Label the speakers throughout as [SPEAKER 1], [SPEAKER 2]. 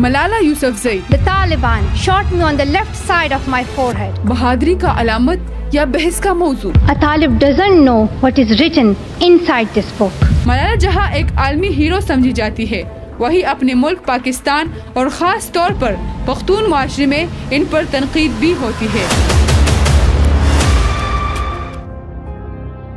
[SPEAKER 1] Malala Yousafzai.
[SPEAKER 2] The Taliban shot me on the left side of my forehead.
[SPEAKER 1] بہادری کا علامت یا بحث کا موضوع.
[SPEAKER 2] A Talib doesn't know what is written inside this book.
[SPEAKER 1] Malala جہاں ایک عالمی ہیرو سمجھی جاتی ہے، وہی اپنے ملک پاکستان اور خاص طور پر پختون معاشرے میں ان پر تنقید بھی ہوتی ہے.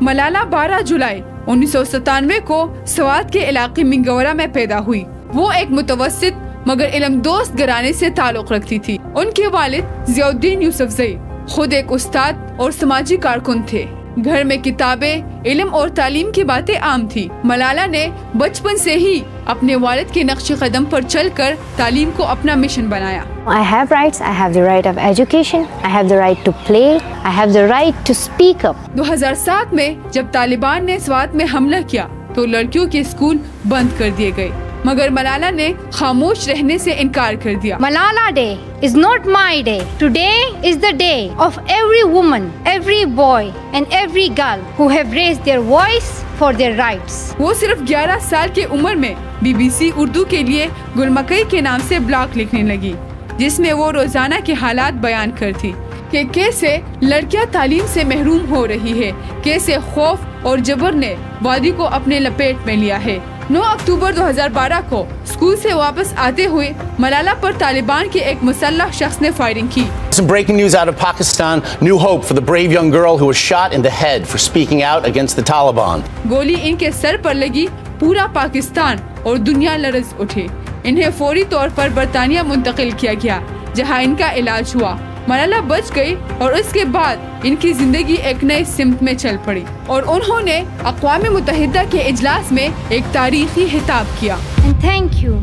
[SPEAKER 1] ملالہ 12 جولائی 1997 کو سوات کے علاقے منگورہ میں پیدا ہوئی. وہ ایک متوسط مگر علم دوست گھرانے سے تعلق رکھتی تھی. ان کے والد ضیاء الدین یوسفزئی خود ایک استاد اور سماجی کارکن تھے. گھر میں کتابیں، علم اور تعلیم کی باتیں عام تھی. ملالہ نے بچپن سے ہی اپنے والد کے نقش قدم پر چل کر تعلیم کو اپنا مشن بنایا.
[SPEAKER 2] I have rights. I have the right of education. I have the right to play. I have the right to speak up.
[SPEAKER 1] 2007 میں جب طالبان نے سوات میں حملہ کیا تو لڑکیوں کے اسکول بند کر دیے گئے، مگر ملالہ نے خاموش رہنے سے انکار کر دیا.
[SPEAKER 2] Malala Day is not my day. Today is the day of every woman, every boy and every girl who have raised their voice for their rights.
[SPEAKER 1] وہ صرف 11 سال کی عمر میں BBC اردو کے لیے گل مکئی کے نام سے بلاگ لکھنے لگی، جس میں وہ روزانہ کے حالات بیان کرتی کہ کیسے لڑکیاں تعلیم سے محروم ہو رہی ہے، کیسے خوف اور جبر نے وادی کو اپنے لپیٹ میں لیا ہے. 9 اکتوبر 2012 کو اسکول سے واپس آتے ہوئے ملالہ پر طالبان کے ایک مسلح شخص نے فائرنگ کی.
[SPEAKER 3] Some breaking news out of Pakistan. New hope for the brave young girl who was shot in the head for speaking out against the Taliban.
[SPEAKER 1] گولی ان کے سر پر لگی. پورا پاکستان اور دنیا لرز اٹھے. انہیں فوری طور پر برطانیہ منتقل کیا گیا، جہاں ان کا علاج ہوا. ملالہ بچ گئی اور اس کے بعد ان کی زندگی ایک نئے سمت میں چل پڑی اور انہوں نے اقوام متحدہ کے اجلاس میں ایک تاریخی خطاب کیا.
[SPEAKER 2] And thank you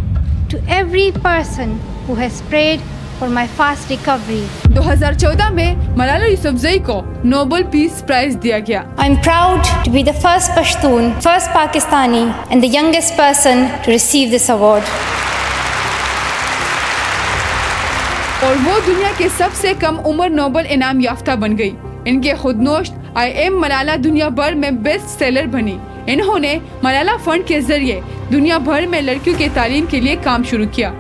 [SPEAKER 2] to every person who has prayed for my fast recovery.
[SPEAKER 1] 2014 میں ملالہ یوسفزئی کو نوبل پیس پرائز دیا گیا.
[SPEAKER 2] I'm proud to be the first Pashtun, first Pakistani and the youngest person to receive this award.
[SPEAKER 1] اور وہ دنیا کے سب سے کم عمر Nobel انعام یافتہ بن گئی. ان کے خود نوشت آئی ایم ملالہ دنیا بھر میں بیسٹ سیلر بنی. انہوں نے ملالہ فنڈ کے ذریعے دنیا بھر میں لڑکیوں کے تعلیم کے لیے کام شروع کیا.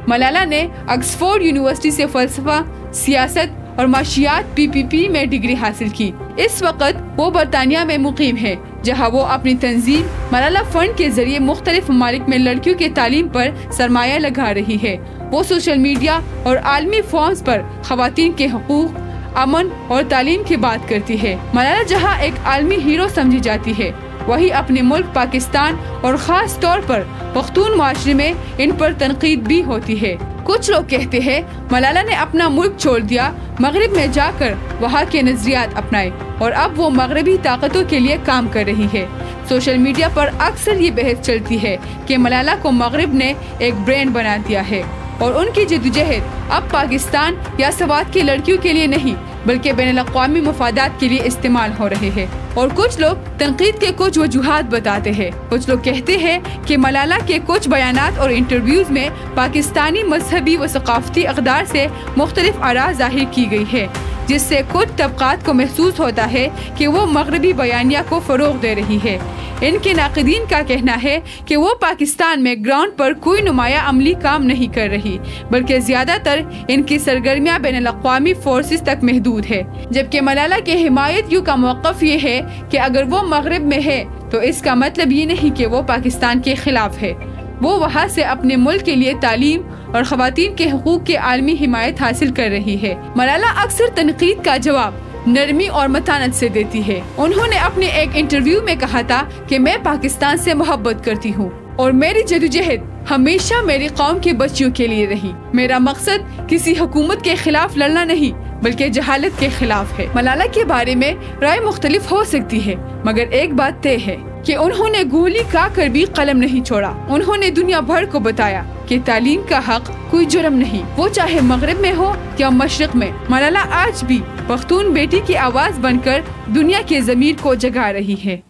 [SPEAKER 1] ملالہ نے آکسفورڈ یونیورسٹی سے فلسفہ، سیاست اور معاشیات PPP میں ڈگری حاصل کی. اس وقت وہ برطانیہ میں مقیم ہے، جہاں وہ اپنی تنظیم ملالہ فنڈ کے ذریعے مختلف ممالک میں لڑکیوں کے تعلیم پر سرمایہ لگا رہی ہے. وہ سوشل میڈیا اور عالمی فورمز پر خواتین کے حقوق، امن اور تعلیم کی بات کرتی ہے. ملالہ جہاں ایک عالمی ہیرو سمجھی جاتی ہے، وہی اپنے ملک پاکستان اور خاص طور پر پختون معاشرے میں ان پر تنقید بھی ہوتی ہے. کچھ لوگ کہتے ہیں ملالہ نے اپنا ملک چھوڑ دیا، مغرب میں جا کر وہاں کے نظریات اپنائے اور اب وہ مغربی طاقتوں کے لیے کام کر رہی ہے. سوشل میڈیا پر اکثر یہ بحث چلتی ہے کہ ملالہ کو مغرب نے ایک برینڈ بنا دیا ہے اور ان کی جدوجہد اب پاکستان یا سوات کی لڑکیوں کے لیے نہیں بلکہ بین الاقوامی مفادات کے لیے استعمال ہو رہے ہیں. اور کچھ لوگ تنقید کے کچھ وجوہات بتاتے ہیں. کچھ لوگ کہتے ہیں کہ ملالہ کے کچھ بیانات اور انٹرویوز میں پاکستانی مذہبی و ثقافتی اقدار سے مختلف آراء ظاہر کی گئی ہے، جس سے کچھ طبقات کو محسوس ہوتا ہے کہ وہ مغربی بیانیہ کو فروغ دے رہی ہے. ان کے ناقدین کا کہنا ہے کہ وہ پاکستان میں گراؤنڈ پر کوئی نمایاں عملی کام نہیں کر رہی، بلکہ زیادہ تر ان کی سرگرمیاں بین الاقوامی فورسز تک محدود ہے. جبکہ ملالہ کے حمایت یوں کا موقف یہ ہے کہ اگر وہ مغرب میں ہے تو اس کا مطلب یہ نہیں کہ وہ پاکستان کے خلاف ہے. وہ وہاں سے اپنے ملک کے لیے تعلیم اور خواتین کے حقوق کی عالمی حمایت حاصل کر رہی ہے. ملالہ اکثر تنقید کا جواب نرمی اور متانت سے دیتی ہے. انہوں نے اپنے ایک انٹرویو میں کہا تھا کہ میں پاکستان سے محبت کرتی ہوں اور میری جدوجہد ہمیشہ میری قوم کے بچیوں کے لیے رہی. میرا مقصد کسی حکومت کے خلاف لڑنا نہیں بلکہ جہالت کے خلاف ہے. ملالہ کے بارے میں رائے مختلف ہو سکتی ہے، مگر ایک بات طے ہے کہ انہوں نے گولی کھا کر بھی قلم نہیں چھوڑا. انہوں نے دنیا بھر کو بتایا کہ تعلیم کا حق کوئی جرم نہیں، وہ چاہے مغرب میں ہو یا مشرق میں. ملالہ آج بھی پختون بیٹی کی آواز بن کر دنیا کے ضمیر کو جگا رہی ہے.